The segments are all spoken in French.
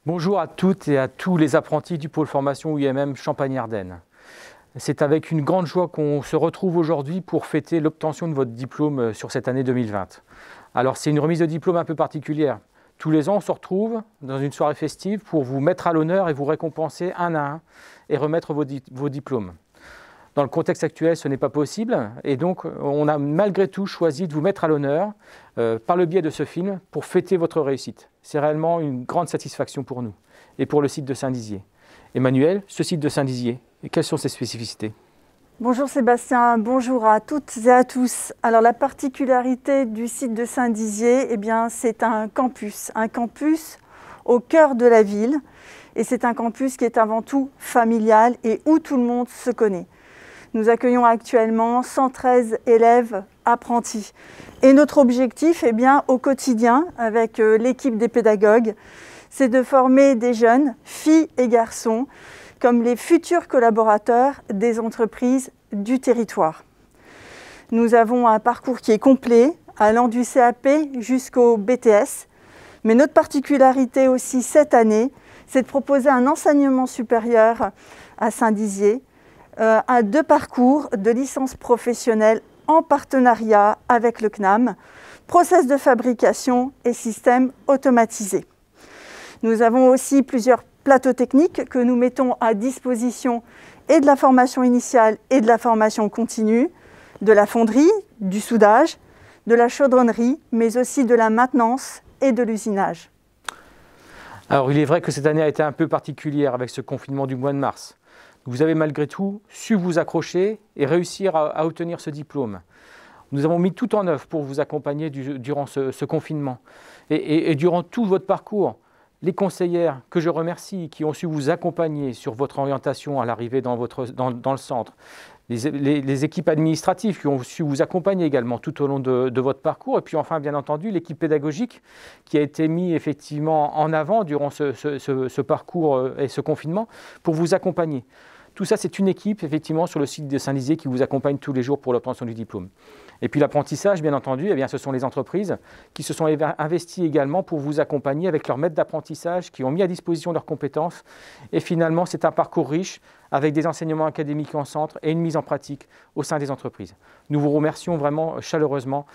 Bonjour à toutes et à tous les apprentis du pôle formation UMM Champagne-Ardenne. C'est avec une grande joie qu'on se retrouve aujourd'hui pour fêter l'obtention de votre diplôme sur cette année 2020. Alors c'est une remise de diplôme un peu particulière. Tous les ans on se retrouve dans une soirée festive pour vous mettre à l'honneur et vous récompenser un à un et remettre vos diplômes. Dans le contexte actuel, ce n'est pas possible et donc on a malgré tout choisi de vous mettre à l'honneur par le biais de ce film pour fêter votre réussite. C'est réellement une grande satisfaction pour nous et pour le site de Saint-Dizier. Emmanuel, ce site de Saint-Dizier, quelles sont ses spécificités ? Bonjour Sébastien, bonjour à toutes et à tous. Alors la particularité du site de Saint-Dizier, c'est un campus au cœur de la ville et c'est un campus qui est avant tout familial et où tout le monde se connaît. Nous accueillons actuellement 113 élèves apprentis. Et notre objectif, au quotidien, avec l'équipe des pédagogues, c'est de former des jeunes, filles et garçons, comme les futurs collaborateurs des entreprises du territoire. Nous avons un parcours qui est complet, allant du CAP jusqu'au BTS. Mais notre particularité aussi cette année, c'est de proposer un enseignement supérieur à Saint-Dizier, à 2 parcours de licence professionnelle en partenariat avec le CNAM, process de fabrication et système automatisé. Nous avons aussi plusieurs plateaux techniques que nous mettons à disposition et de la formation initiale et de la formation continue, de la fonderie, du soudage, de la chaudronnerie, mais aussi de la maintenance et de l'usinage. Alors il est vrai que cette année a été un peu particulière avec ce confinement du mois de mars. Vous avez malgré tout su vous accrocher et réussir à obtenir ce diplôme. Nous avons mis tout en œuvre pour vous accompagner durant ce confinement. Et durant tout votre parcours, les conseillères que je remercie, qui ont su vous accompagner sur votre orientation à l'arrivée dans le centre, les équipes administratives qui ont su vous accompagner également tout au long de votre parcours, et puis enfin bien entendu l'équipe pédagogique qui a été mise effectivement en avant durant ce parcours et ce confinement pour vous accompagner. Tout ça, c'est une équipe, effectivement, sur le site de Saint-Dizier qui vous accompagne tous les jours pour l'obtention du diplôme. Et puis l'apprentissage, bien entendu, ce sont les entreprises qui se sont investies également pour vous accompagner avec leurs maîtres d'apprentissage, qui ont mis à disposition leurs compétences. Et finalement, c'est un parcours riche avec des enseignements académiques en centre et une mise en pratique au sein des entreprises. Nous vous remercions vraiment chaleureusement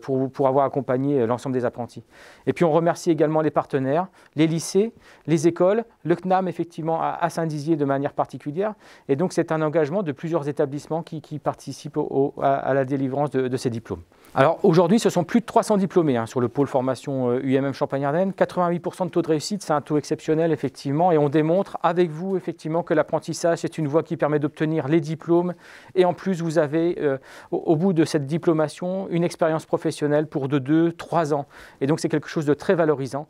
pour avoir accompagné l'ensemble des apprentis. Et puis on remercie également les partenaires, les lycées, les écoles, le CNAM effectivement à Saint-Dizier de manière particulière. Et donc c'est un engagement de plusieurs établissements qui participent à la délivrance de ces diplômes. Alors aujourd'hui, ce sont plus de 300 diplômés sur le pôle formation UMM Champagne-Ardenne. 88% de taux de réussite, c'est un taux exceptionnel effectivement, et on démontre avec vous effectivement que l'apprentissage c'est une voie qui permet d'obtenir les diplômes. Et en plus, vous avez au bout de cette diplomation une expérience professionnelle pour de 2-3 ans. Et donc c'est quelque chose de très valorisant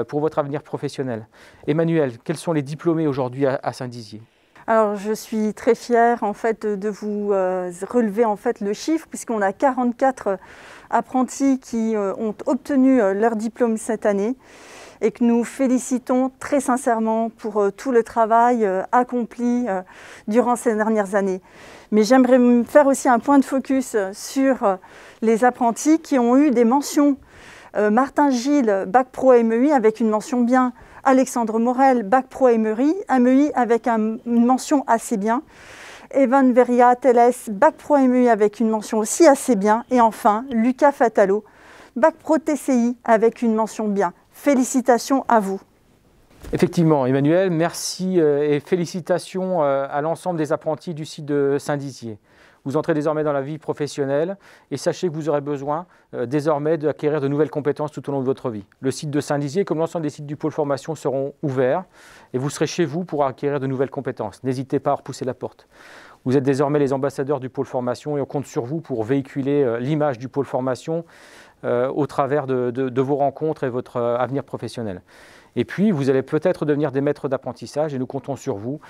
pour votre avenir professionnel. Emmanuel, quels sont les diplômés aujourd'hui à Saint-Dizier ? Alors, je suis très fière de vous relever le chiffre, puisqu'on a 44 apprentis qui ont obtenu leur diplôme cette année et que nous félicitons très sincèrement pour tout le travail accompli durant ces dernières années. Mais j'aimerais faire aussi un point de focus sur les apprentis qui ont eu des mentions. Martin Gilles, Bac Pro MEI avec une mention bien. Alexandre Morel, Bac Pro MEI avec une mention assez bien. Evan Veria Teles, Bac Pro MEI avec une mention aussi assez bien. Et enfin, Lucas Fatalo, Bac Pro TCI avec une mention bien. Félicitations à vous. Effectivement, Emmanuel, merci et félicitations à l'ensemble des apprentis du site de Saint-Dizier. Vous entrez désormais dans la vie professionnelle et sachez que vous aurez besoin désormais d'acquérir de nouvelles compétences tout au long de votre vie. Le site de Saint-Dizier, comme l'ensemble des sites du pôle formation, seront ouverts et vous serez chez vous pour acquérir de nouvelles compétences. N'hésitez pas à repousser la porte. Vous êtes désormais les ambassadeurs du pôle formation et on compte sur vous pour véhiculer l'image du pôle formation au travers de vos rencontres et votre avenir professionnel. Et puis, vous allez peut-être devenir des maîtres d'apprentissage et nous comptons sur vous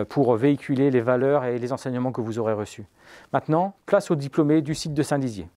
pour véhiculer les valeurs et les enseignements que vous aurez reçus. Maintenant, place aux diplômés du site de Saint-Dizier.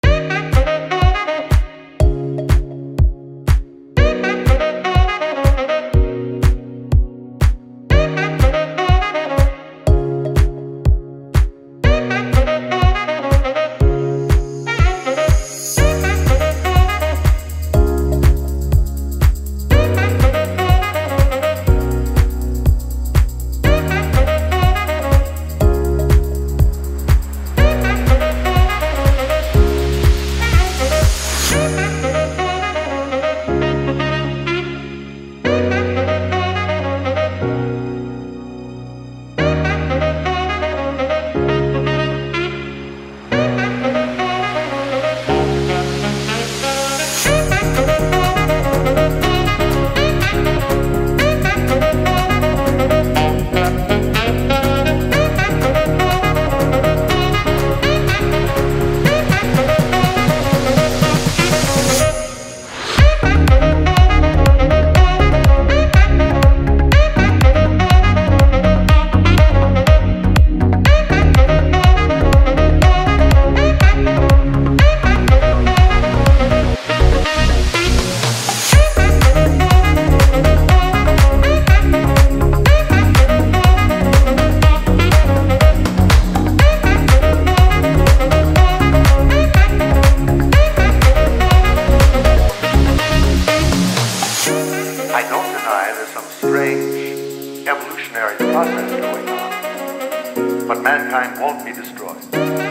strange evolutionary process going on. But mankind won't be destroyed.